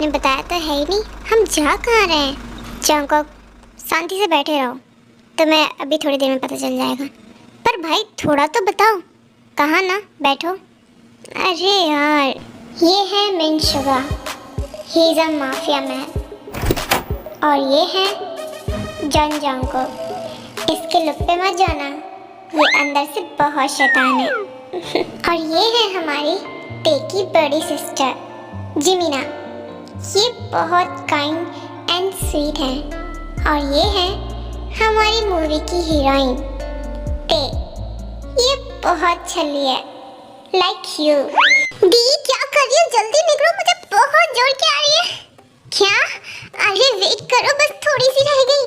आपने बताया तो है ही नहीं, हम जा कहाँ रहे हैं? जंगकुक, शांति से बैठे रहो, तुम्हें अभी थोड़ी देर में पता चल जाएगा। पर भाई थोड़ा तो बताओ, कहाँ ना बैठो। अरे यार, ये है मिन Suga, he is a mafia man. और ये है जन जंगकुक, इसके लुक पे मत जाना, ये अंदर से बहुत शैतान है। और ये है हमारी टे की बड़ी सिस्टर जिमिना, ये बहुत काइंड एंड स्वीट है। और ये है हमारी मूवी की हीरोइन टे, ये बहुत छली है, लाइक यू। दी क्या कर रही हो? जल्दी निकलो, मुझे बहुत जोर की आ रही है। क्या? अरे वेट करो, बस थोड़ी सी रह गई।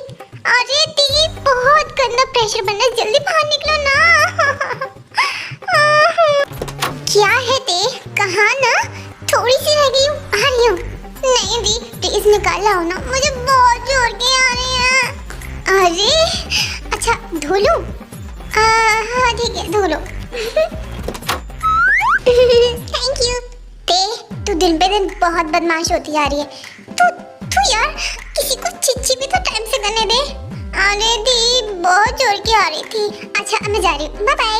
अरे दी बहुत गंदा प्रेशर बन रहा है, जल्दी बाहर निकलो ना। क्या है दी, कहाँ ना? थोड़ी सी रह गई हूँ, आ रही हूँ। नहीं दी प्लीज निकाल लाओ ना, मुझे बहुत जोर की आ रही है। अरे अच्छा धो लूं? हाँ ठीक है, धो लो। Thank you. ते तू दिन पे दिन बहुत बदमाश होती जा रही है। तू यार किसी को चिच्ची भी तो टाइम से करने दे। अरे दी बहुत जोर की आ रही थी। अच्छा अब मैं जा रही हूँ, बाय बाय।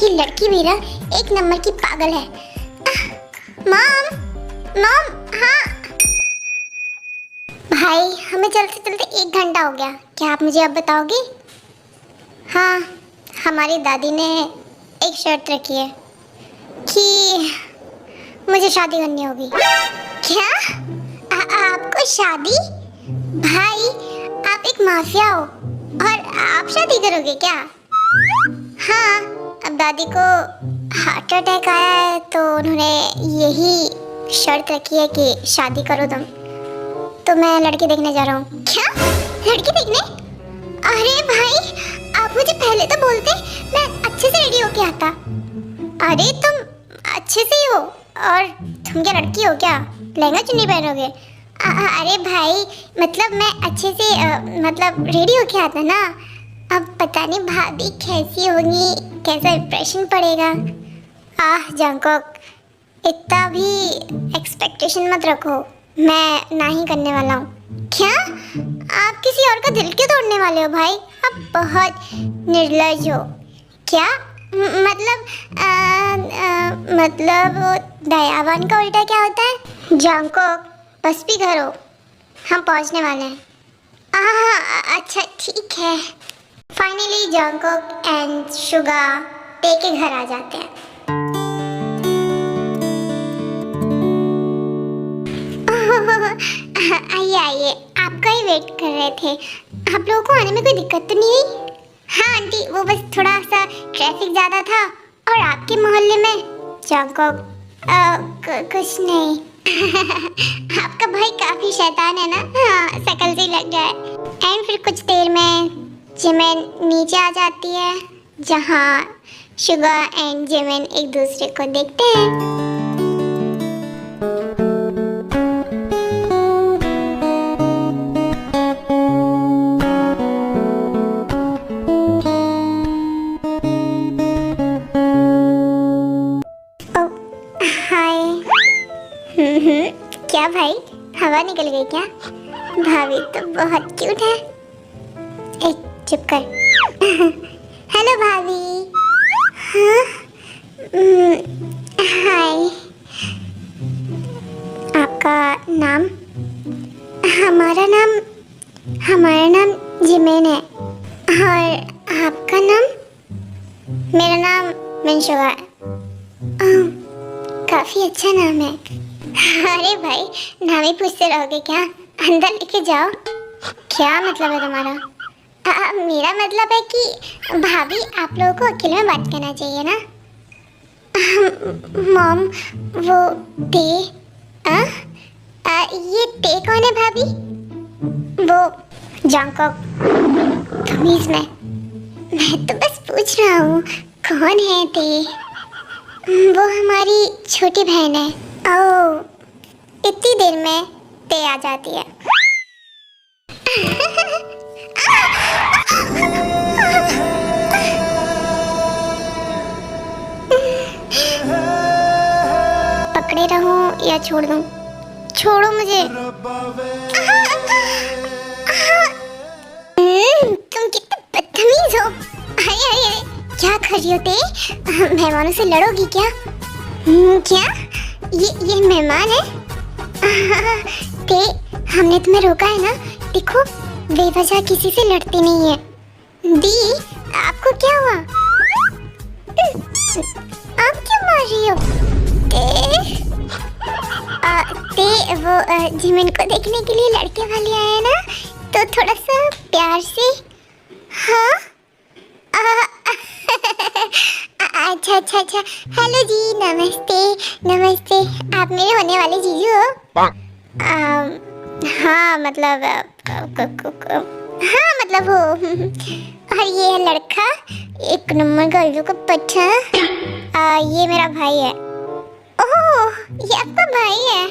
ये लड़की मेरा एक नंबर की पागल है। मॉम मॉम, हाँ भाई हमें चलते चलते 1 घंटा हो गया, क्या आप मुझे अब बताओगे? हाँ, हमारी दादी ने एक शर्त रखी है कि मुझे शादी करनी होगी। क्या? आपको शादी? भाई आप एक माफिया हो और आप शादी करोगे क्या? हाँ, अब दादी को हार्ट अटैक आया है तो उन्होंने यही शर्त रखी है कि शादी करो तुम। तो मैं लड़की देखने जा रहा हूँ। क्या? लड़की देखने? अरे भाई आप मुझे पहले तो बोलते, मैं अच्छे से रेडी होके आता। अरे तुम अच्छे से ही हो, और तुम क्या लड़की हो क्या? लहंगा चुन्नी पहनोगे? अरे भाई मतलब मैं अच्छे से मतलब रेडी होके आता ना। अब पता नहीं भाभी कैसी होगी, कैसा इंप्रेशन पड़ेगा। जंगकुक इतना भी एक्सपेक्टेशन मत रखो, मैं ना ही करने वाला हूँ। क्या? आप किसी और का दिल क्यों तोड़ने वाले हो भाई? आप बहुत निर्लज हो। क्या? मतलब वो दयावान का उल्टा क्या होता है? जंगकुक बस भी घर हो, हम पहुंचने वाले हैं। अच्छा ठीक है। फाइनली जंगकुक एंड शुगा टे के घर आ जाते हैं। आइए आइए, आपका ही वेट कर रहे थे। आप लोगों को आने में कोई दिक्कत तो नहीं हुई? हाँ आंटी, वो बस थोड़ा सा ट्रैफिक ज़्यादा था। और आपके मोहल्ले में? जंगकुक कुछ नहीं। आपका भाई काफी शैतान है ना? हाँ, शक्ल से लग रहा है। एंड फिर कुछ देर में जिमिन नीचे आ जाती है, जहाँ शुगा एंड जिमिन एक दूसरे को देखते हैं। क्या भाई, हवा निकल गई क्या? भाभी तो बहुत क्यूट है। ए चुप कर। हेलो भाभी। हाँ? हाय। आपका नाम? हमारा नाम जिमिन है। और आपका नाम? मेरा नाम मिनशुगा है। काफी अच्छा नाम है। अरे भाई नाम ही पूछते रहोगे क्या? अंदर लेके जाओ। क्या मतलब है तुम्हारा? मेरा मतलब है कि भाभी आप लोगों को अकेले में बात करना चाहिए ना। मॉम वो टे, ये टे कौन है भाभी? वो जंगकुक। तमीज़ में, मैं तो बस पूछ रहा हूँ कौन है टे? वो हमारी छोटी बहन है। ओह, इतनी देर में टे आ जाती है। पकड़े रहूं या छोड़ दूं? छोड़ो मुझे। तुम कितने बदतमीज हो। अरे अरे अरे, क्या कर रही हो ते? मेहमानों से लड़ोगी क्या? क्या ये मेहमान है? ते हमने तुम्हें रोका है ना। देखो बेवजह किसी से लड़ती नहीं है। दी आपको क्या हुआ? आप क्यों मार रही हो? ते वो जिमिन को देखने के लिए लड़के वाले आए हैं ना, तो थोड़ा सा प्यार से। हाँ अच्छा अच्छा अच्छा। हेलो जी, नमस्ते नमस्ते। आप मेरे होने वाले जीजू हो? हाँ मतलब हाँ मतलब हो। और ये है लड़का, एक नंबर का जो को पट्टा। ये मेरा भाई है। ओह ये आपका भाई है।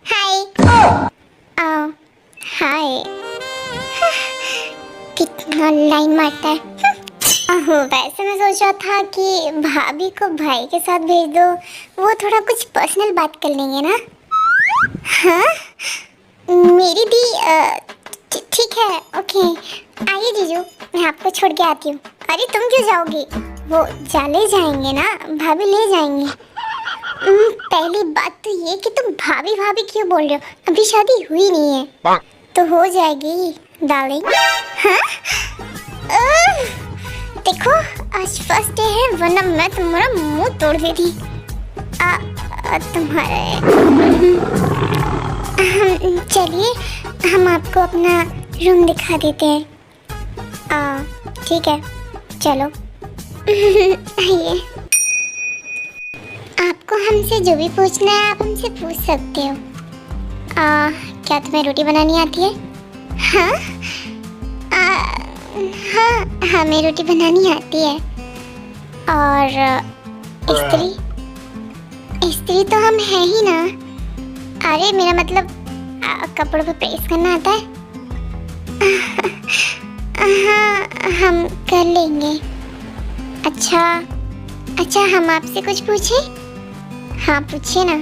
हाय हाय। कितना लाइन मारता है। वैसे मैं सोच रहा था कि भाभी को भाई के साथ भेज दो, वो थोड़ा कुछ पर्सनल बात कर लेंगे ना। हाँ मेरी दी ठीक है ओके। आइए जीजू, मैं आपको छोड़ के आती हूँ। अरे तुम क्यों जाओगी? वो ले जाएंगे ना, भाभी ले जाएंगे। पहली बात तो ये कि तुम भाभी भाभी क्यों बोल रहे हो? अभी शादी हुई नहीं है। तो हो जाएगी डार्लिंग। हाँ देखो आज फर्स्ट डे है, वरना मैं तुम्हारा मुंह तोड़ देती। तुम्हारे चलिए हम आपको अपना रूम दिखा देते हैं। ठीक है चलो। आइए, आपको हमसे जो भी पूछना है आप हमसे पूछ सकते हो। क्या तुम्हें रोटी बनानी आती है? हाँ हाँ हमें रोटी बनानी आती है। और स्त्री तो हम है ही ना। अरे मेरा मतलब कपड़ों पे प्रेस करना आता है। हाँ हम कर लेंगे। अच्छा हम आपसे कुछ पूछें? हाँ पूछिए ना।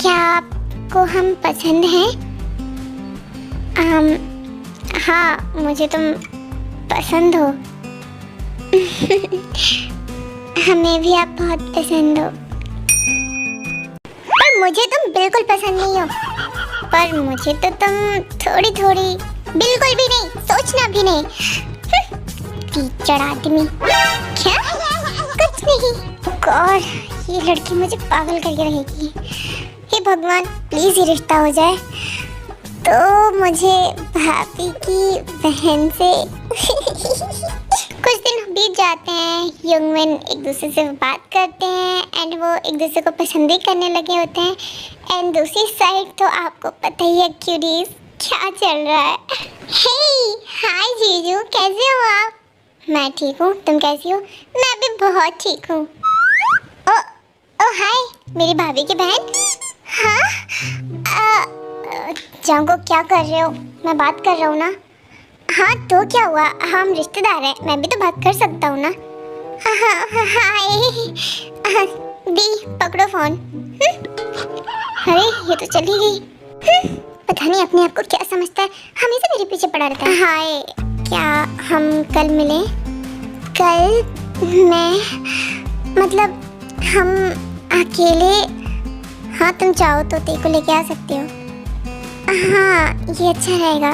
क्या आपको हम पसंद हैं? हाँ मुझे तुम पसंद हो। हमें भी आप बहुत पसंद हो। पर मुझे तुम बिल्कुल पसंद नहीं हो। पर मुझे तो तुम थोड़ी थोड़ी, बिल्कुल भी नहीं, सोचना भी नहीं। टीचर आदमी। क्या? कुछ नहीं। गॉड ये लड़की मुझे पागल करके रहेगी। हे भगवान प्लीज ये रिश्ता हो जाए तो मुझे भाभी की बहन से कुछ दिन बीत जाते हैं। यंग मैन एक दूसरे से बात करते हैं एंड वो एक दूसरे को पसंद भी करने लगे होते हैं। एंड दूसरी साइड तो आपको पता ही है क्यूरीज क्या चल रहा है। हे हाय जीजू, कैसे हो आप? मैं ठीक हूँ, तुम कैसी हो? मैं भी बहुत ठीक हूँ। ओ हाय मेरी भाभी की बहन। हाँ जांगो क्या कर रहे हो? मैं बात कर रहा हूँ ना। हाँ तो क्या हुआ, हम रिश्तेदार हैं, मैं भी तो बात कर सकता हूँ ना। हाय दी पकड़ो फोन। अरे ये तो चली गई। पता नहीं अपने आप को क्या समझता है, हमेशा मेरे पीछे पड़ा रहता है। हाय क्या हम कल मिले? कल मैं मतलब हम अकेले? हाँ तुम चाहो तो ते को लेके आ सकते हो। हाँ ये अच्छा रहेगा,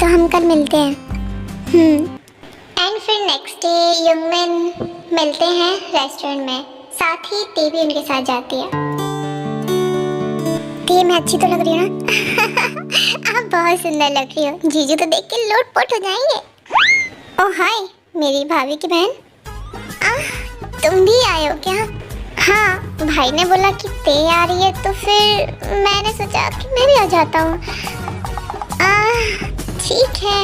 तो हम कल मिलते हैं। एंड फिर नेक्स्ट डे यंगमैन मिलते हैं रेस्टोरेंट में, साथ ही ते भी उनके साथ जाती है। ते मैं अच्छी तो लग रही हूँ ना? आप बहुत सुंदर लग रही हो, जीजू तो देख के लोटपोट हो जाएंगे। ओह हाय मेरी भाभी की बहन, तुम भी आए हो क्या? हाँ भाई ने बोला कि ते आ रही है तो फिर मैंने सोचा कि मैं भी आ जाता हूँ। ठीक है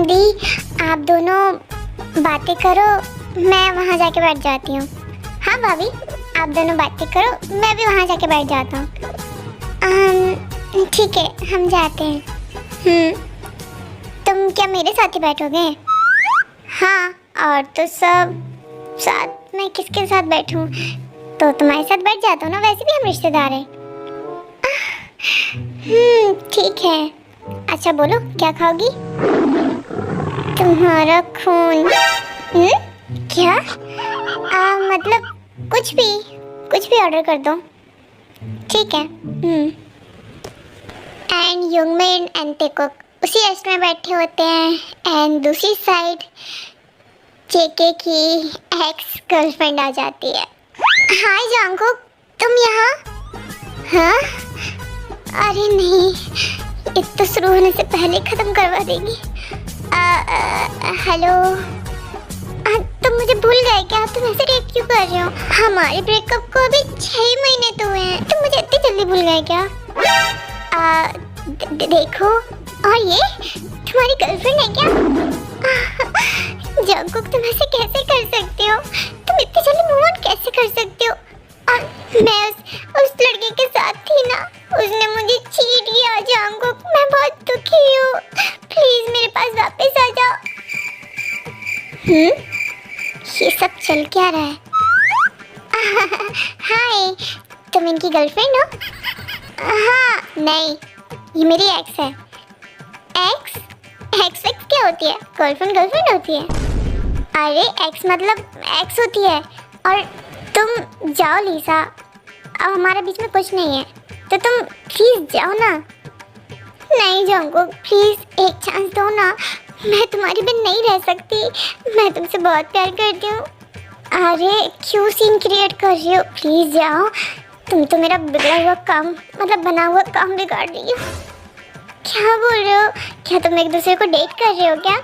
दी आप दोनों बातें करो, मैं वहाँ जाके बैठ जाती हूँ। हाँ भाभी आप दोनों बातें करो, मैं भी वहाँ जाके बैठ जाता हूँ। ठीक है हम जाते हैं। तुम क्या मेरे साथ ही बैठोगे? हाँ और तो सब साथ में किसके साथ बैठूं? तो तुम्हारे साथ बैठ जाता हूँ ना, वैसे भी हम रिश्तेदार हैं। ठीक है। अच्छा बोलो क्या खाओगी? तुम्हारा खून। क्या? मतलब कुछ भी ऑर्डर कर दो। ठीक है। एंड योंगमिन एंड टेकुक उसी रेस्टोरेंट में बैठे होते हैं एंड दूसरी साइड जेके की एक्स गर्लफ्रेंड आ जाती है। हाय जंगकुक, तुम यहाँ? हाँ? अरे नहीं, ये तो शुरू होने से पहले ख़त्म करवा देगी। हेलो। तुम मुझे भूल गए क्या? तुम ऐसे रिएक्ट क्यों कर रहे हो? हमारे ब्रेकअप को अभी 6 महीने तो हुए हैं, तुम मुझे इतनी जल्दी भूल गए क्या? देखो, और ये तुम्हारी गर्लफ्रेंड है क्या? जंगकुक, तुम ऐसे कैसे कर सकते हो? तुम इतनी जल्दी मूव ऑन कैसे कर सकते हो? और मैं उस लड़के के साथ थी ना, उसने मुझे चीट किया। जंगकुक, मैं बहुत दुखी हूँ, प्लीज मेरे पास वापस आ जाओ। ये सब चल क्या रहा है? हाय, तुम इनकी गर्लफ्रेंड हो? हाँ, नहीं, ये मेरी एक्स है। एक्स क्या होती है? गर्लफ्रेंड होती है? अरे एक्स मतलब एक्स होती है। और तुम जाओ लीसा, अब हमारे बीच में कुछ नहीं है, तो तुम प्लीज जाओ ना। नहीं जंगकुक, प्लीज एक चांस दो ना, मैं तुम्हारी बिन नहीं रह सकती, मैं तुमसे बहुत प्यार करती हूँ। अरे क्यों सीन क्रिएट कर रही हो? प्लीज जाओ, तुम तो मेरा बिगड़ा हुआ काम, मतलब बना हुआ काम बिगाड़ रही हो। क्या बोल रहे हो? क्या तुम एक दूसरे को डेट कर रहे हो क्या?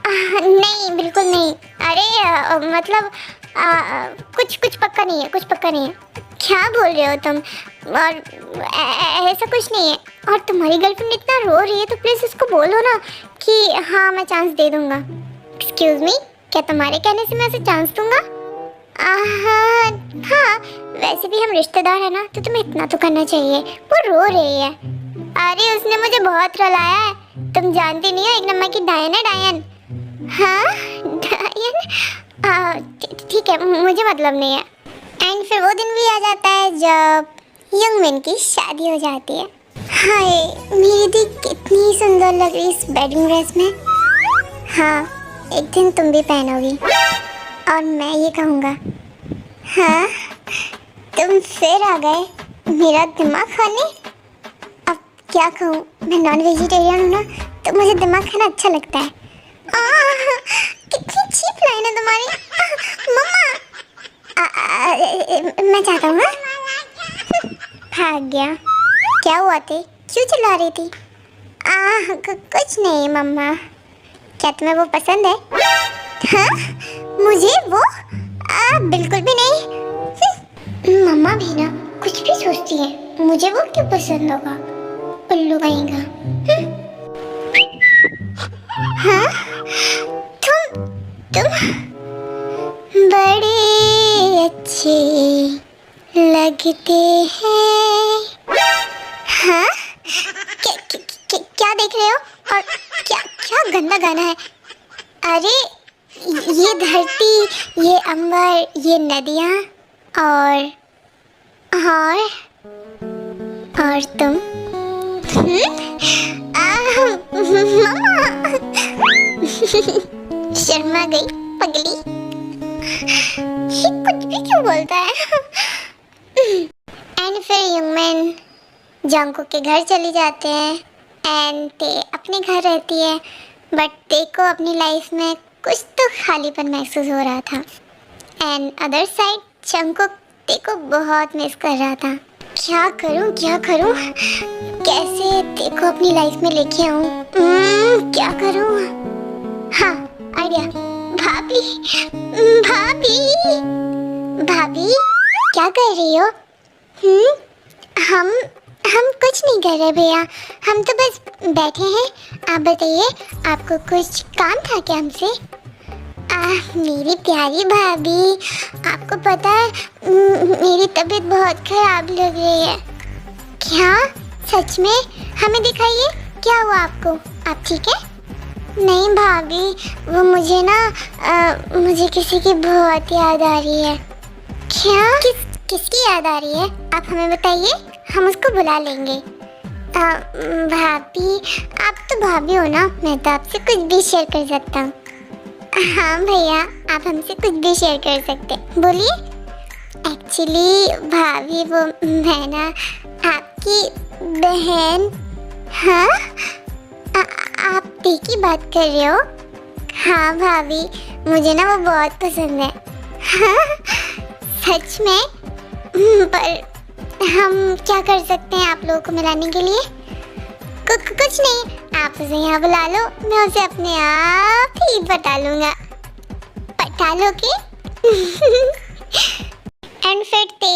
नहीं, बिल्कुल नहीं। अरे मतलब कुछ पक्का नहीं है, कुछ पक्का नहीं है। क्या बोल रहे हो तुम? और ऐसा कुछ नहीं है। और तुम्हारी गर्लफ्रेंड इतना रो रही है तो प्लीज़ उसको बोलो ना कि हाँ मैं चांस दे दूँगा। एक्सक्यूज़ मी, क्या तुम्हारे कहने से मैं उसे चांस दूँगा? हाँ, वैसे भी हम रिश्तेदार हैं ना, तो तुम्हें इतना तो करना चाहिए। वो रो रही है। अरे उसने मुझे बहुत रुलाया है, तुम जानती नहीं हो, एक नंबर की डायन है, डायन। हाँ डायन, ठीक है, मुझे मतलब नहीं है। एंड फिर वो दिन भी आ जाता है जब योंगमिन की शादी हो जाती है। हाय, मेरी दी कितनी सुंदर लग रही इस वेडिंग ड्रेस में। हाँ, एक दिन तुम भी पहनोगी और मैं ये कहूँगा। हाँ, तुम फिर आ गए मेरा दिमाग खाने। अब क्या कहूँ, मैं नॉन वेजिटेरियन हूँ ना, तो मुझे दिमाग खाना अच्छा लगता है। कितनी चीप लाइन है तुम्हारी। मम्मा, मैं चाहता हूँ। भाग गया। क्या हुआ थे? क्यों चिल्ला रही थी? कुछ नहीं मम्मा। क्या तुम्हें वो पसंद है? हाँ, मुझे वो बिल्कुल भी नहीं। मम्मा भी ना कुछ भी सोचती है, मुझे वो क्यों पसंद होगा? उल्लू कहेगा। हाँ, तुम बड़े अच्छे लगते हैं। हाँ, क्या देख रहे हो? और क्या गंदा गाना है। अरे ये धरती, ये अंबर, ये नदियाँ और तुम। मम्मा शर्मा गई पगली। ये कुछ भी क्यों बोलता है? एंड फिर योंगमिन जंगकुक के घर चली जाते हैं एंड ते अपने घर रहती है। बट ते को अपनी लाइफ में कुछ तो खालीपन महसूस हो रहा था। एंड अदर साइड जंगकुक ते को बहुत मिस कर रहा था। क्या करूं, कैसे ते को अपनी लाइफ में लेके आऊं? क्या करूं? हाँ, आइडिया। भाभी क्या कर रही हो? हम कुछ नहीं कर रहे भैया, हम तो बस बैठे हैं। आप बताइए, आपको कुछ काम था क्या हमसे? मेरी प्यारी भाभी, आपको पता है मेरी तबीयत बहुत खराब लग रही है। क्या? सच में? हमें दिखाइए, क्या हुआ आपको? आप ठीक है? नहीं भाभी, वो मुझे किसी की बहुत याद आ रही है। किसकी याद आ रही है? आप हमें बताइए, हम उसको बुला लेंगे। भाभी, आप तो भाभी हो ना, मैं तो आपसे कुछ भी शेयर कर सकता हूँ। हाँ भैया, आप हमसे कुछ भी शेयर कर सकते हैं, बोलिए। एक्चुअली भाभी, वो मैं ना आपकी बहन। हाँ, आप टी की बात कर रहे हो? हाँ भाभी, मुझे ना वो बहुत पसंद है। हाँ, सच में? पर हम क्या कर सकते हैं आप लोगों को मिलाने के लिए? कुछ नहीं, आप उसे यहाँ बुला लो, मैं उसे अपने आप ही बता लूँगा। पटा लो के? एंड फिर ते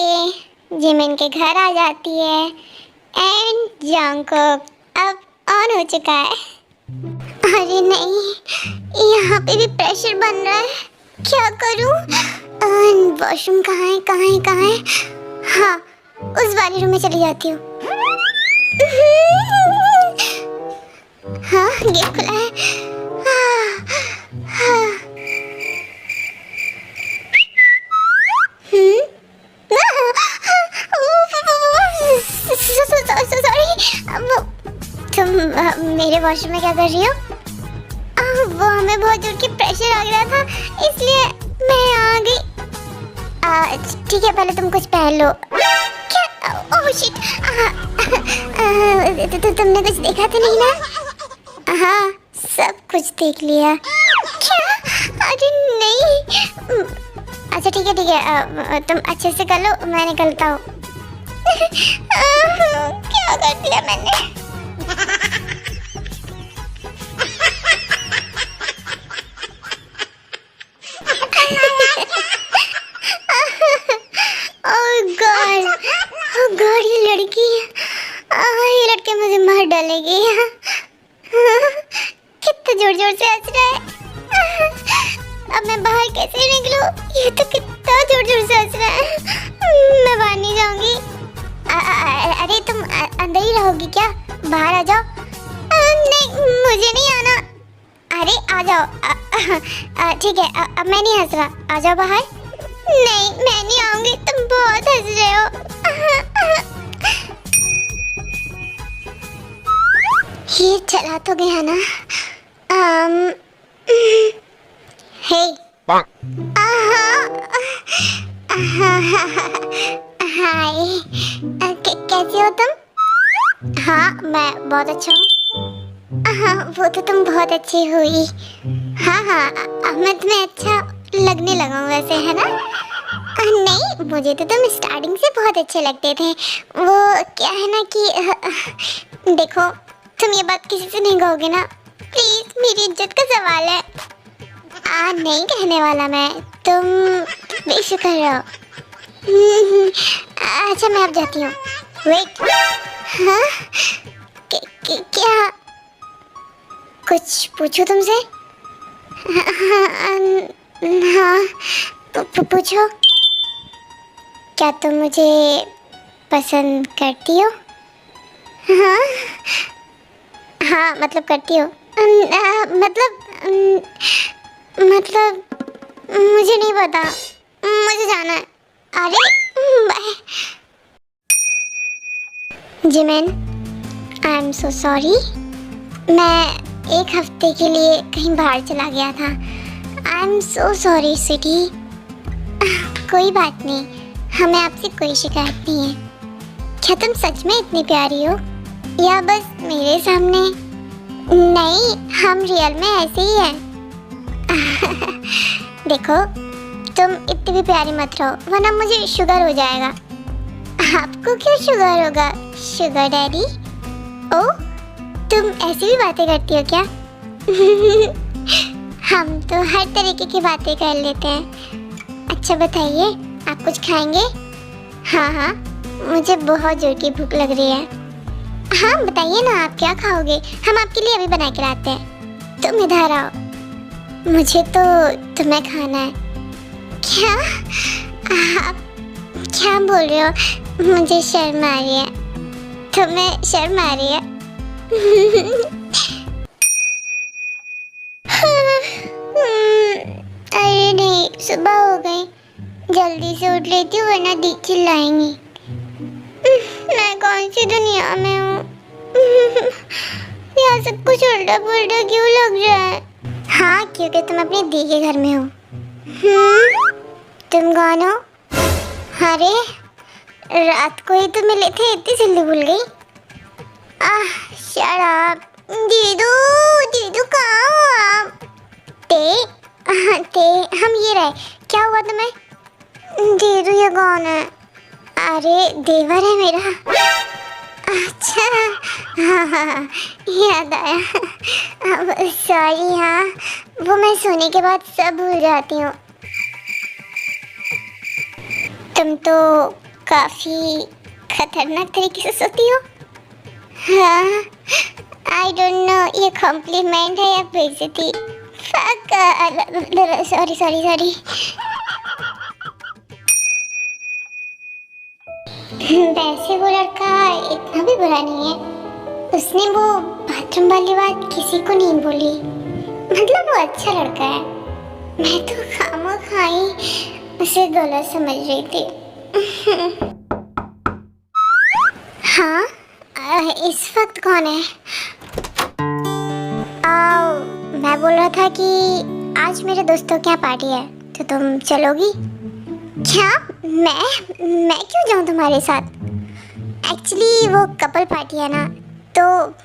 जिमिन के घर आ जाती है एंड जंगकुक अब ऑन हो चुका है। अरे नहीं, यहाँ पे भी प्रेशर बन रहा है, क्या करूँ? वॉशरूम कहाँ है, कहाँ है, कहाँ है? हाँ, उस वाले रूम में चली जाती हूँ। हाँ, गेट खुला है। सॉरी, तुम मेरे वॉशरूम में क्या कर रही हो? वो हमें बहुत जोर के प्रेशर आ रहा था, इसलिए मैं आ गई। ठीक है, पहले तुम कुछ पहन लो। क्या? Oh shit! तुमने कुछ देखा तो नहीं ना? हाँ, सब कुछ देख लिया। क्या? अरे नहीं। अच्छा ठीक है, ठीक है, तुम अच्छे से कर लो, मैं निकलता हूँ। क्या कर दिया मैंने? गॉड, ये लड़की, ये लड़के मुझे मार डालेगी। कितना जोर जोर से हंस रहा है। अब मैं बाहर कैसे निकलूं? ये तो कितना जोर जोर से हंस रहा है। मैं बाहर नहीं जाऊंगी। अरे तुम अंदर ही रहोगी क्या? बाहर आ जाओ। नहीं, मुझे नहीं आना। अरे आ जाओ। ठीक है, अब मैं नहीं हंस रहा, आ जाओ बाहर। नहीं, मैं नहीं आऊंगी, तुम बहुत हंस रहे हो। ये चला तो गया ना? हे, हाय, कैसे हो तुम? हाँ, मैं बहुत अच्छा हूँ। हाँ, वो तो तुम बहुत अच्छी हुई। हाँ हाँ, मैं तुम्हें अच्छा लगने लगा हूँ वैसे, है ना? नहीं, मुझे तो तुम स्टार्टिंग से बहुत अच्छे लगते थे। वो क्या है ना कि देखो, तुम ये बात किसी से नहीं कहोगे ना? प्लीज, मेरी इज्जत का सवाल है। नहीं कहने वाला मैं, तुम बेशुक्र रहो। अच्छा, मैं अब जाती हूँ। वेट, हाँ, क्या कुछ पूछूं तुमसे? हाँ, पूछो। क्या तुम मुझे पसंद करती हो? हाँ हाँ, मतलब करती हो। मतलब मुझे नहीं पता, मुझे जाना है। अरे bye. Jimin, I am so sorry. मैं एक हफ्ते के लिए कहीं बाहर चला गया था। I am so sorry sweetie. कोई बात नहीं, हमें आपसे कोई शिकायत नहीं है। क्या तुम सच में इतनी प्यारी हो या बस मेरे सामने? नहीं, हम रियल में ऐसे ही हैं। देखो, तुम इतनी भी प्यारी मत रहो, वरना मुझे शुगर हो जाएगा। आपको क्यों शुगर होगा, शुगर डैडी? ओ, तुम ऐसी भी बातें करती हो क्या? हम तो हर तरीके की बातें कर लेते हैं। अच्छा बताइए, आप कुछ खाएंगे? हाँ हाँ, मुझे बहुत जोर की भूख लग रही है। हाँ बताइए ना, आप क्या खाओगे? हम आपके लिए अभी बना के लाते हैं। तुम इधर आओ, मुझे तो तुम्हें खाना है। क्या? आप क्या बोल रहे हो? मुझे शर्म आ रही है। तुम्हें शर्म आ रही है? अरे नहीं, सुबह हो गई, जल्दी से उठ लेती हूँ वरना दी चिल्लाएंगी। मैं कौन सी दुनिया में हूँ? यहाँ सब कुछ उल्टा पुल्टा क्यों लग रहा है? हाँ, क्योंकि तुम अपनी दी के घर में हो। तुम कौन हो? अरे रात को ही तो मिले थे, इतनी जल्दी भूल गई? Shut up. दीदू दीदू कहाँ हो आप? ते हम ये रहे। क्या हुआ तुम्हें? दीदू ये कौन है? अरे देवर है मेरा। अच्छा हाँ, याद आया। अब सॉरी। हाँ, वो मैं सोने के बाद सब भूल जाती हूँ। तुम तो काफ़ी खतरनाक तरीके से सोती हो। हाँ, आई डोंट नो ये कॉम्प्लीमेंट है या बेइज्जती। सॉरी। वैसे वो लड़का इतना भी बुरा नहीं है। उसने वो बाथरूम वाली बात किसी को नहीं बोली। मतलब वो अच्छा लड़का है। मैं तो खामोखाई उसे गलत समझ रही थी। हाँ, इस वक्त कौन है? मैं बोल रहा था कि आज मेरे दोस्तों की पार्टी है, तो तुम चलोगी क्या? मैं क्यों जाऊँ तुम्हारे साथ? एक्चुअली वो कपल पार्टी है ना, तो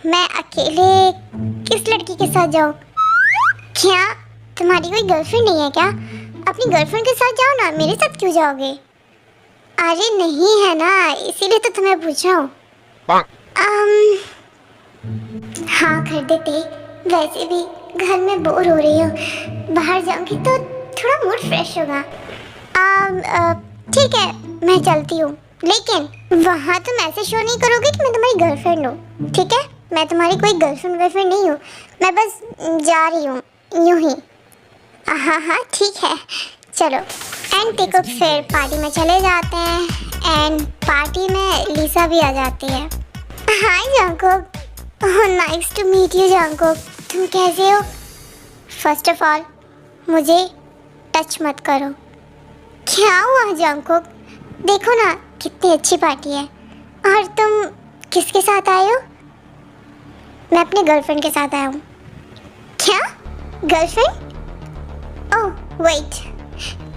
मैं अकेले किस लड़की के साथ जाऊँ? क्या तुम्हारी कोई गर्लफ्रेंड नहीं है क्या? अपनी गर्लफ्रेंड के साथ जाओ ना, मेरे साथ क्यों जाओगे? अरे नहीं है ना, इसीलिए तो तुम्हें पूछ रहा हूँ। हाँ कर देते। वैसे भी घर में बोर हो रही हूँ, बाहर जाऊँगी तो थोड़ा मूड फ्रेश होगा। ठीक है, मैं चलती हूँ, लेकिन वहाँ तुम ऐसे शो नहीं करोगे कि मैं तुम्हारी गर्लफ्रेंड हूँ, ठीक है? मैं तुम्हारी कोई गर्लफ्रेंड नहीं हूँ, मैं बस जा रही हूँ यूँ ही। हाँ ठीक है, चलो। एंड टिकट फिर पार्टी में चले जाते हैं। एंड पार्टी में लिसा भी आ जाती है। Hi Jungkook. Nice to meet you Jungkook. तुम कैसे हो? फर्स्ट ऑफ ऑल मुझे टच मत करो। क्या हुआ जंगकुक? देखो ना कितनी अच्छी पार्टी है। और तुम किसके साथ आए हो? मैं अपने गर्लफ्रेंड के साथ आया हूँ। क्या गर्लफ्रेंड? ओह वेट,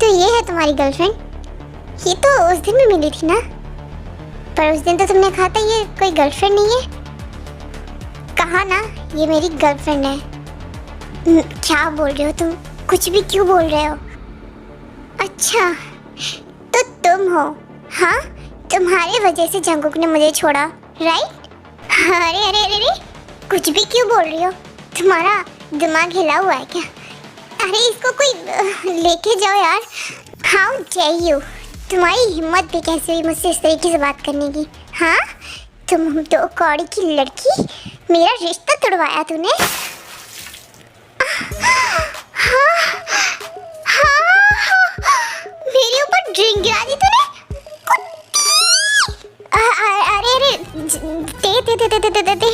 तो ये है तुम्हारी गर्लफ्रेंड? ये तो उस दिन भी मिली थी ना, पर उस दिन तो तुमने कहा था ये कोई गर्लफ्रेंड नहीं है। कहा ना ये मेरी गर्लफ्रेंड है। क्या बोल रहे हो तुम? कुछ भी क्यों बोल रहे हो? अच्छा तो तुम हो? हाँ, तुम्हारे वजह से जंगकुक ने मुझे छोड़ा, राइट? अरे कुछ भी क्यों बोल रही हो? तुम्हारा दिमाग हिला हुआ है क्या? अरे इसको कोई लेके जाओ यार। हाउ डेयर यू, तुम्हारी हिम्मत भी कैसे हुई मुझसे इस तरीके से बात करने की? हाँ, तुम तो कौड़ी की लड़की, मेरा रिश्ता तोड़वाया तूने। मेरे ऊपर ड्रिंक गिरा दी तूने। अरे दे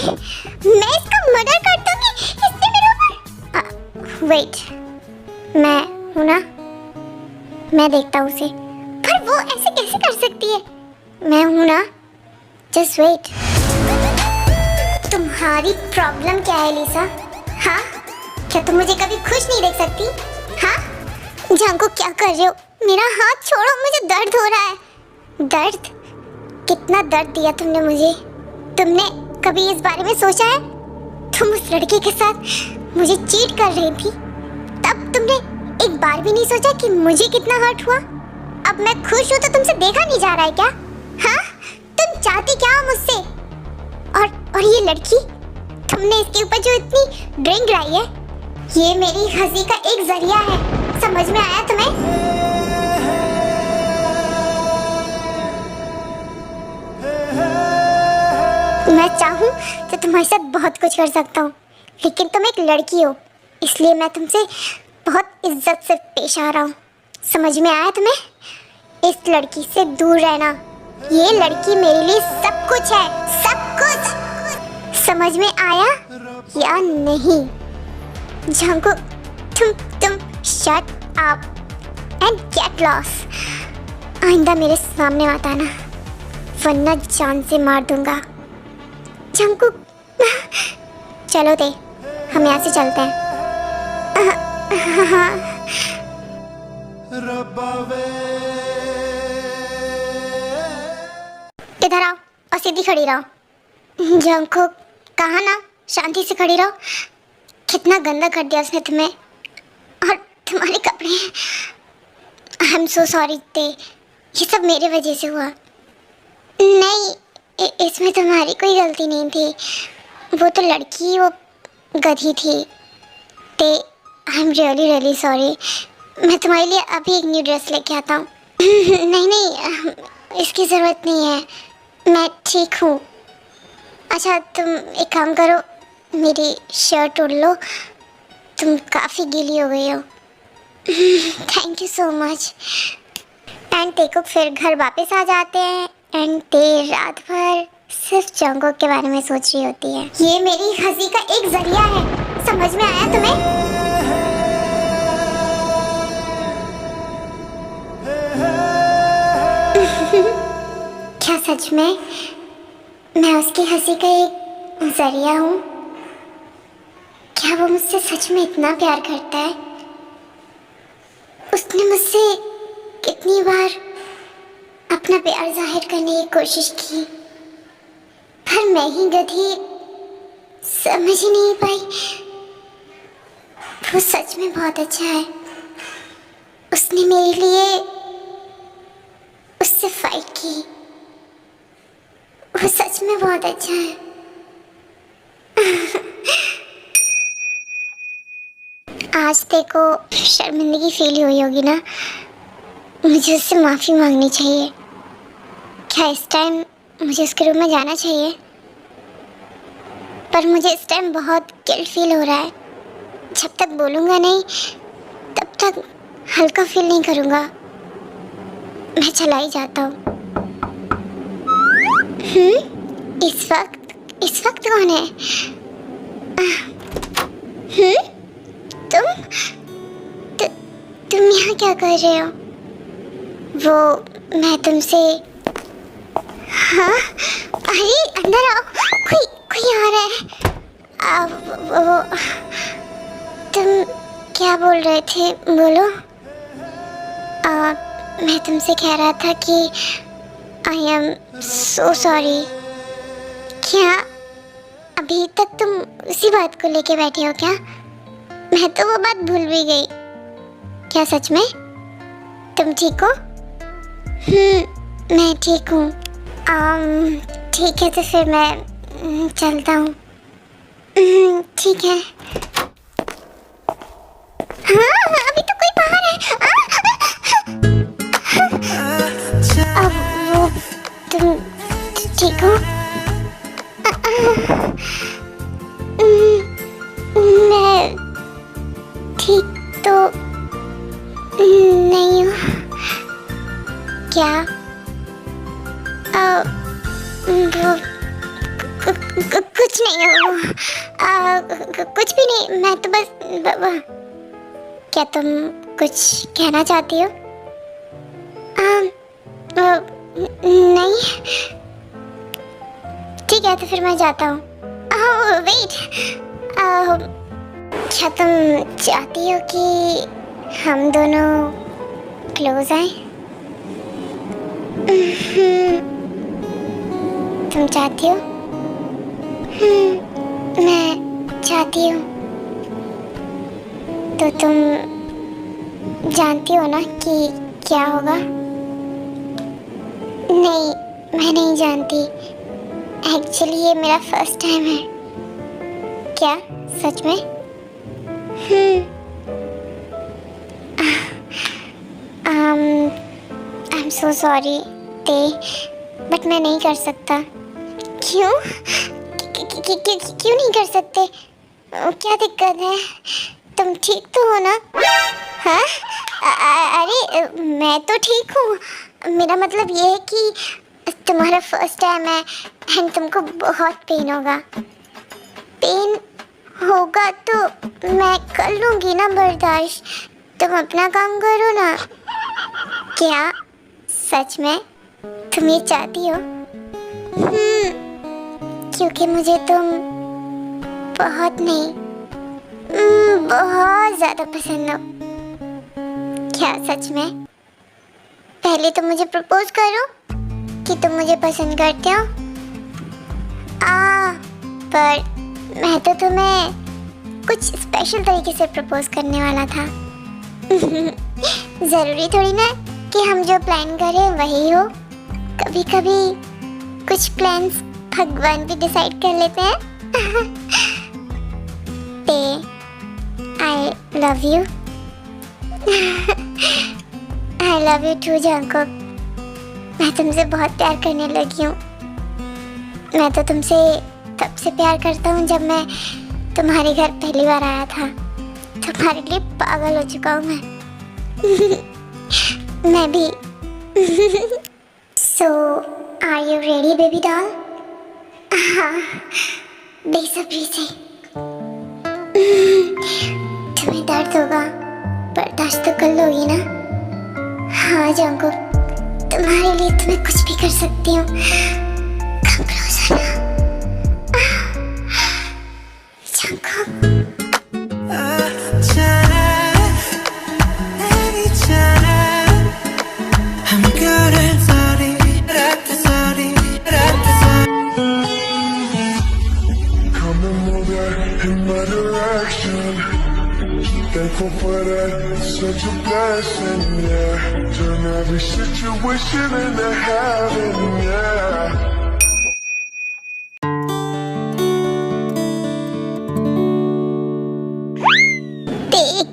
मैं इसका मर्डर कर दूंगी। इसने मेरे ऊपर वेट, मैं हूँ ना, मैं देखता हूँ उसे। पर वो ऐसे कैसे कर सकती है? मैं हूँ ना, जस्ट वेट। तुम्हारी प्रॉब्लम क्या है लिसा? हाँ, क्या तुम मुझे कभी खुश नहीं देख सकती? हाँ जंगकुक क्या कर रहे हो? मेरा हाथ छोड़ो, मुझे दर्द हो रहा है। दर्द? कितना दर्द दिया तुमने मुझे? तुमने कभी इस बारे में सोचा है? तुम उस लड़के के साथ मुझे चीट कर रही थी, तब तुमने एक बार भी नहीं सोचा कि मुझे कितना हर्ट हुआ? अब मैं खुश हूँ तो तुमसे देखा नहीं जा रहा है क्या? हाँ, तुम चाहती क्या हो मुझसे? और ये लड़की, तुमने इसके ऊपर जो इतनी ड्रिंक लाई है, ये मेरी हंसी का एक जरिया है। समझ में आया तुम्हें? मैं चाहूँ तो तुम्हारे साथ बहुत कुछ कर सकता हूँ, लेकिन तुम एक लड़की हो, इसलिए मैं तुमसे बहुत इज्जत से पेश आ रहा हूँ। समझ में आया तुम्हें? इस लड़की से दूर रहना। ये लड़की मेरे लिए सब कुछ है, सब कुछ। समझ में आया या नहीं? जंगकुक, तुम shut up and get lost. आइंदा मेरे सामने मत आना, वरना जान से मार दूंगा। जंगकुक, चलो ते, हम यहाँ से चलते हैं। हाँ। इधर आओ और सीधी खड़ी रहो। जंगकुक, कहा ना शांति से खड़ी रहो। कितना गंदा कर दिया उसने तुम्हें, और तुम्हारे कपड़े। आई एम सो सॉरी ते, ये सब मेरे वजह से हुआ। नहीं, इसमें तुम्हारी कोई गलती नहीं थी। वो तो लड़की, वो गधी थी। ते, आई एम रियली सॉरी। मैं तुम्हारे लिए अभी एक न्यू ड्रेस लेके आता हूँ। नहीं, इसकी ज़रूरत नहीं है, मैं ठीक हूँ। अच्छा तुम एक काम करो, मेरी शर्ट उड़ लो, तुम काफ़ी गीली हो गई हो। Thank you so much. And ते को फिर घर वापस आ जाते हैं। एंड ते रात भर सिर्फ जंगकुक के बारे में सोच रही होती है। ये मेरी हंसी का एक जरिया है, समझ में आया तुम्हें? क्या सच में मैं उसकी हंसी का एक जरिया हूँ? क्या वो मुझसे सच में इतना प्यार करता है? उसने मुझसे कितनी बार अपना प्यार जाहिर करने की कोशिश की, पर मैं ही गधी समझ ही नहीं पाई। वो सच में बहुत अच्छा है। उसने मेरे लिए उससे फाइट की। वो सच में बहुत अच्छा है। आज तेको शर्मिंदगी फील हुई होगी ना, मुझे उससे माफ़ी मांगनी चाहिए। क्या इस टाइम मुझे उसके रूम में जाना चाहिए? पर मुझे इस टाइम बहुत गिल्ट फील हो रहा है। जब तक बोलूँगा नहीं तब तक हल्का फील नहीं करूँगा। मैं चला ही जाता हूँ। इस वक्त कौन है? तुम यहाँ क्या कर रहे हो? वो मैं तुमसे, हाँ अरे अंदर आओ, कोई आ रहा है। वो तुम क्या बोल रहे थे, बोलो। मैं तुमसे कह रहा था कि आई एम सो सॉरी। क्या अभी तक तुम उसी बात को लेके बैठे हो क्या? मैं तो वो बात भूल भी गई। क्या सच में? तुम ठीक हो? मैं ठीक हूँ। ठीक है, तो फिर मैं चलता हूँ। ठीक है। हाँ, अभी तो कोई बाहर है। अब वो तुम ठीक हो? मैं ठीक तो नहीं हूँ। क्या? वो कुछ नहीं है। कुछ भी नहीं, मैं तो बस क्या तुम कुछ कहना चाहती हो? नहीं। ठीक है, तो फिर मैं जाता हूँ। वेट, क्या तुम चाहती हो कि हम दोनों क्लोज आए? तुम चाहती हो? मैं चाहती हूँ। तो तुम जानती हो ना कि क्या होगा? नहीं, मैं नहीं जानती। एक्चुअली ये मेरा फर्स्ट टाइम है। क्या सच में? आई एम सो सॉरी ते, बट मैं नहीं कर सकता। क्यों? क्यों नहीं कर सकते? क्या दिक्कत है? तुम ठीक तो हो ना? हाँ? अरे मैं तो ठीक हूँ। मेरा मतलब ये है कि तुम्हारा फर्स्ट टाइम है एंड तुमको बहुत पेन होगा। पेन होगा तो मैं कर लूँगी ना बर्दाश्त। तुम अपना काम करो ना। क्या सच में तुम ये चाहती हो? क्योंकि मुझे तुम बहुत नहीं बहुत ज्यादा पसंद हो। क्या सच में? पहले तो मुझे प्रपोज करो कि तुम मुझे पसंद करते हो। पर मैं तो तुम्हें कुछ स्पेशल तरीके से प्रपोज करने वाला था। जरूरी थोड़ी ना कि हम जो प्लान करें वही हो। कभी कभी कुछ प्लान्स भगवान भी डिसाइड कर लेते हैं। ते I love you. I love you too Jungkook. मैं तुमसे बहुत प्यार करने लगी हूँ। मैं तो तुमसे तब से प्यार करता हूँ जब मैं तुम्हारे घर पहली बार आया था। तुम्हारे लिए पागल हो चुका हूँ मैं भी। So, are you ready, baby doll? हाँ, बेसब्री से। तुम्हें दर्द होगा, बर्दाश्त तो कर लोगी ना? हाँ जंकुक, तुम्हारे लिए तो मैं कुछ भी कर सकती हूँ। Come closer now. Jungkook. Thankful for that, such a blessing, yeah. Turn every situation into heaven, yeah.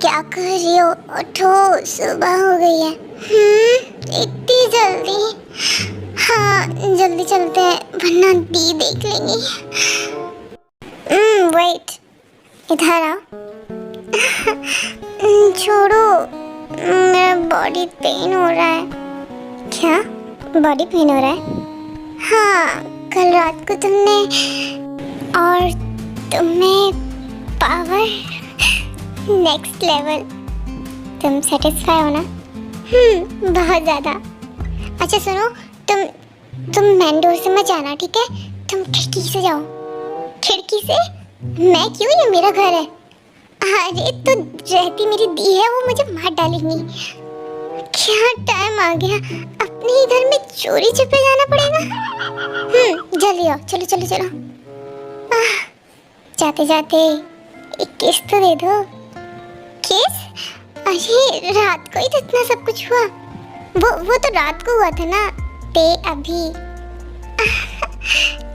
क्या कर रही हो? उठो, सुबह हो गई है। इतनी जल्दी? हाँ, जल्दी चलते हैं वरना दी देख लेंगी। वेट, इधर आओ। छोड़ो, मेरा बॉडी पेन हो रहा है। क्या बॉडी पेन हो रहा है? हाँ, कल रात को तुमने और तुम्हें पावर नेक्स्ट लेवल। तुम सेटिस्फाई हो ना? बहुत ज़्यादा। अच्छा सुनो, तुम मेन डोर से मत जाना, ठीक है? तुम खिड़की से जाओ। खिड़की से? मैं क्यों? ये मेरा घर है। अरे तो रहती मेरी दी है, वो मुझे मार डालेंगी। क्या टाइम आ गया, अपने ही घर में चोरी छिपे जाना पड़ेगा। जल्दी आओ, चलो चलो चलो। जाते जाते एक किस तो दे दो। किस? अरे रात को ही तो इतना सब कुछ हुआ। वो तो रात को हुआ था ना। ते अभी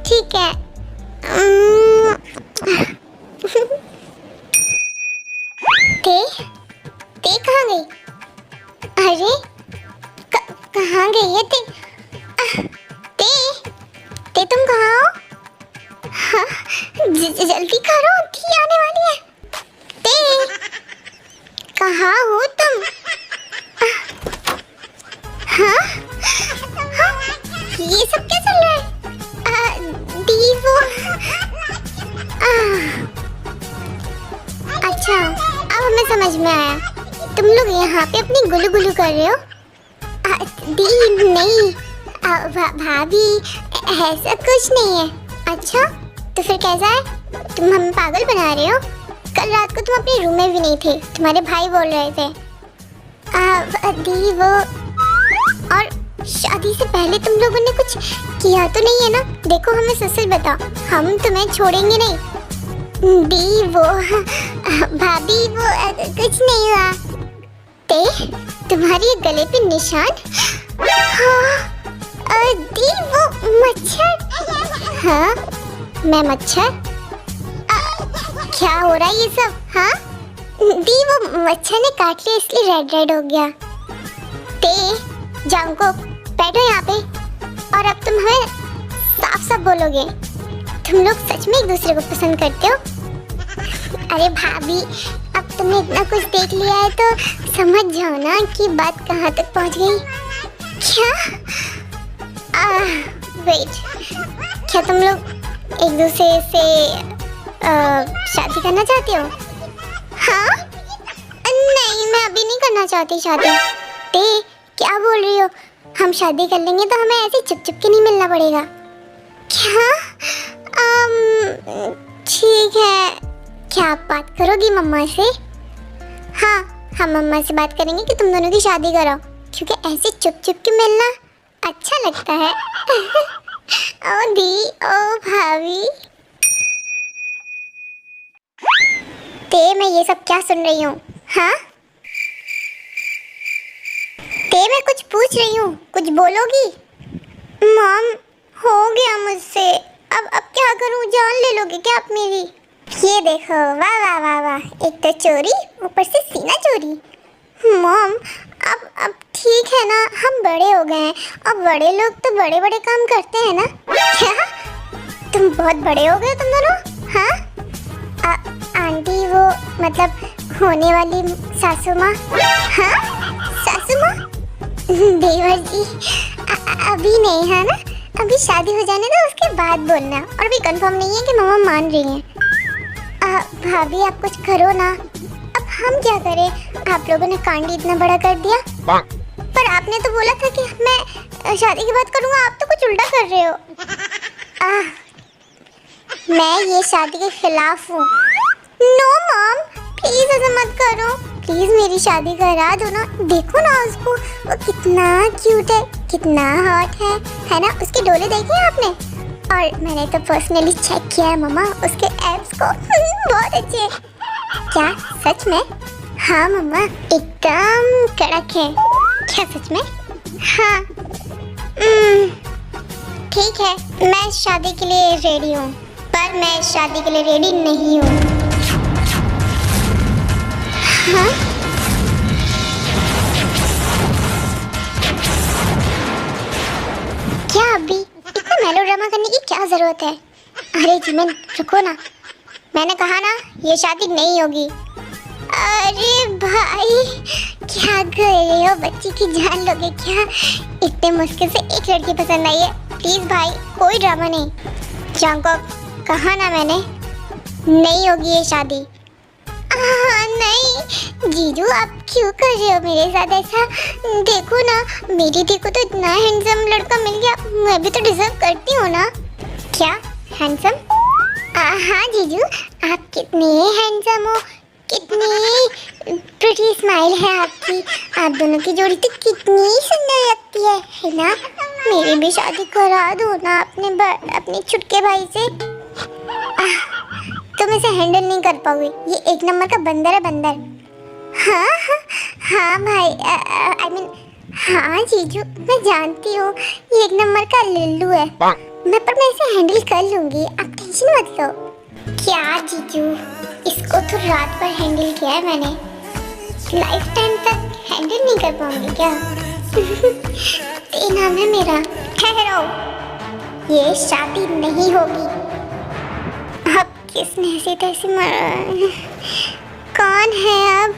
ठीक है। ते कहाँ गई? अरे कहाँ गई है ते? ते तुम कहाँ हो? हाँ, जल्दी करो, दी आने वाली है। ते कहाँ हो तुम? हाँ? हाँ? ये सब क्या चल रहा है? दी वो अच्छा, अब हमें समझ में आया। तुम लोग यहाँ पे अपनी गुलू गुलू कर रहे हो? दी नहीं, भाभी, ऐसा कुछ नहीं है। अच्छा तो फिर कैसा है? तुम हमें पागल बना रहे हो? कल रात को तुम अपने रूम में भी नहीं थे, तुम्हारे भाई बोल रहे थे। दी वो, और शादी से पहले तुम लोगों ने कुछ किया तो नहीं है ना? देखो हमें सच बताओ, हम तुम्हें छोड़ेंगे नहीं। दी वो भाभी, वो कुछ नहीं हुआ। ते तुम्हारे गले पे निशान? हाँ, दी वो मच्छर? हाँ, मैं मच्छर? क्या हो रहा है ये सब? हाँ, दी वो मच्छर ने काट लिया इसलिए रेड रेड हो गया। ते जंकुक, बैठो यहाँ पे, और अब तुम हमें साफ साफ बोलोगे, तुम लोग सच में एक दूसरे को पसंद करते हो? अरे भाभी, अब तुमने इतना कुछ देख लिया है तो समझ जाओ ना कि बात कहाँ तक पहुँच गई। क्या? वेट, क्या तुम लोग एक दूसरे से शादी करना चाहते हो? हाँ? नहीं, मैं अभी नहीं करना चाहती शादी। ते क्या बोल रही हो? हम शादी कर लेंगे तो हमें ऐसे चुप चुप के नहीं मिलना पड़ेगा। क्या? ठीक है। क्या आप बात करोगी मम्मा से? हाँ, हम मम्मा से बात करेंगे कि तुम दोनों की शादी कराओ, क्योंकि ऐसे चुप चुप के मिलना अच्छा लगता है। ओ दी, ओ भाभी। ते मैं ये सब क्या सुन रही हूँ? हाँ, ते मैं कुछ पूछ रही हूँ, कुछ बोलोगी? मॉम, हो गया मुझसे, अब क्या करूँ? जान ले लोगे क्या आप मेरी? ये देखो, वाह वाह वाह वाह, एक तो चोरी, ऊपर से सीना चोरी। मॉम, अब ठीक है ना, हम बड़े हो गए हैं, अब बड़े लोग तो बड़े बड़े काम करते हैं ना। क्या? तुम बहुत बड़े हो गए तुम दोनों? हाँ? आंटी, वो मतलब होने वाली सासू माँ। हाँ, सासू माँ? देवर जी, अभी नहीं है ना, अभी शादी हो जाने दो, उसके बाद बोलना। और भी कंफर्म नहीं है कि मम्मा मान रही हैं। भाभी आप कुछ करो ना, अब हम क्या करें? आप लोगों ने कांड इतना बड़ा कर दिया। पर आपने तो बोला था कि मैं शादी की बात करूँगा, आप तो कुछ उल्टा कर रहे हो। मैं ये शादी के खिलाफ हूँ। नो मॉम, प्लीज ऐसा मत करो, प्लीज मेरी शादी करा दो ना। देखो ना उसको, वो कितना क्यूट है, कितना हॉट है ना? उसके डोले देखे आपने? और मैंने तो पर्सनली चेक किया है मम्मा, उसके एब्स को। बहुत अच्छे। क्या सच में? हाँ मम्मा, एकदम कड़क है। क्या सच में? हाँ। ठीक है, मैं शादी के लिए रेडी हूँ, पर मैं शादी के लिए रेडी नहीं हूँ। हाँ? क्या अभी इतना मेलोड्रामा करने की क्या जरूरत है? अरे जिमिन, रुको ना, मैंने कहा ना ये शादी नहीं होगी। अरे भाई, क्या कर रहे हो? बच्ची की जान लोगे क्या? इतने मुश्किल से एक लड़की पसंद आई है। प्लीज भाई, कोई ड्रामा नहीं। जंगकोक, कहा ना मैंने, नहीं होगी ये शादी। नहीं जीजू, आप क्यों कर रहे हो मेरे साथ ऐसा? देखो ना, मेरी दी को तो इतना हैंडसम लड़का मिल गया, मैं भी तो डिजर्व करती हूँ ना। क्या हैंडसम? हाँ जीजू, आप कितने हैंडसम हो, कितनी प्रिटी स्माइल है आपकी, आप दोनों की जोड़ी तो कितनी सुंदर लगती है ना? मेरी भी शादी करा दो ना अपने छुटके भाई से। तुम इसे हैंडल नहीं कर पाओगे, ये एक नंबर का बंदर है, बंदर। हाँ भाई, आई मीन हाँ जीजू, मैं जानती हूँ ये एक नंबर का लल्लू है, मैं इसे हैंडल कर लूंगी, आप टेंशन मत लो। क्या जीजू, इसको तो रात भर हैंडल किया है मैंने, लाइफ टाइम तक हैंडल नहीं कर पाऊंगी क्या? ये नाम है मेरा। ठहरो, ये शादी नहीं होगी। अब किसने ऐसी तैसी कौन है अब?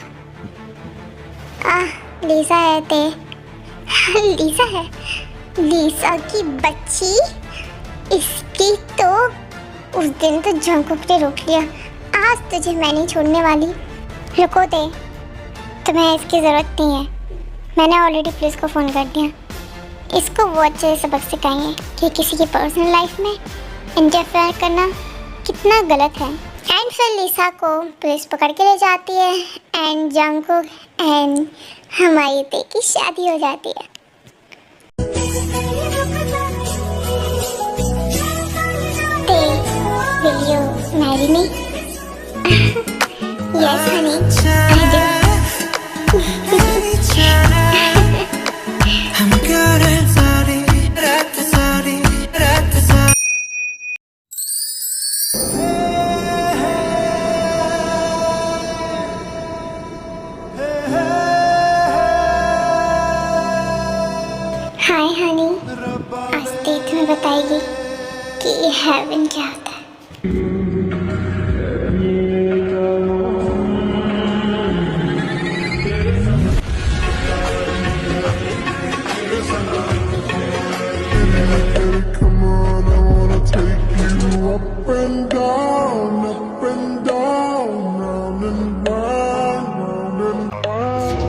लीसा है ते। लीसा है, लीसा की बच्ची। इसकी तो उस दिन तो जंगकुक ने रोक लिया, आज तुझे मैं नहीं छोड़ने वाली। रुको ते, तुम्हें इसकी ज़रूरत नहीं है, मैंने ऑलरेडी पुलिस को फ़ोन कर दिया। इसको वो अच्छे से सबक सिखाएंगे कि किसी की पर्सनल लाइफ में इंटरफेयर करना कितना गलत है। एंड फिर लीसा को पुलिस पकड़ के ले जाती है एंड जंगकुक एंड हमारी ते की शादी हो जाती है। ते, will you marry me? Yes honey, I do. हाय हनी, आज ते तुम्हें बताएगी कि हेवन क्या होता है। Come on, I wanna take you up and down, round and round, round and round.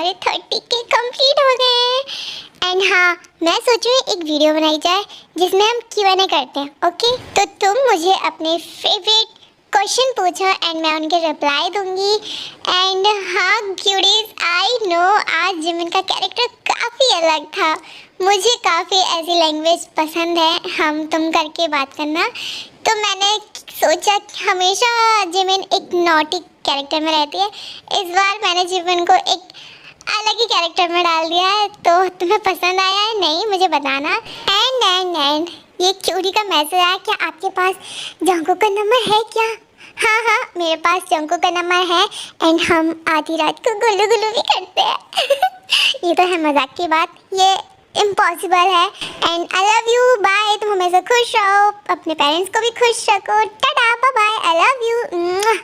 हमारे 30K कंप्लीट हो गए हैं। एंड हाँ, मैं सोचूँ एक वीडियो बनाई जाए जिसमें हम Q&A करते हैं। ओके, तो तुम मुझे अपने फेवरेट क्वेश्चन पूछो एंड मैं उनके रिप्लाई दूंगी। एंड हाँ क्यूरीज, आई नो आज जिमिन का कैरेक्टर काफ़ी अलग था। मुझे काफ़ी ऐसी लैंग्वेज पसंद है, हम तुम करके बात करना। तो मैंने सोचा कि हमेशा जिमिन एक नॉटी कैरेक्टर में रहती है, इस बार मैंने जिमिन को एक अलग ही कैरेक्टर में डाल दिया है। तो तुम्हें पसंद आया है नहीं, मुझे बताना। एंड ये क्यूरी का मैसेज आया, क्या आपके पास जंकुक का नंबर है क्या? हाँ, मेरे पास जंकुक का नंबर है एंड हम आधी रात को गुल्लू गुल्लू भी करते हैं। ये तो है मजाक की बात, ये इम्पॉसिबल है। And I love you, bye. तुम हमेशा खुश रहो, अपने पेरेंट्स को भी खुश रखो। टाटा, bye bye, I love you.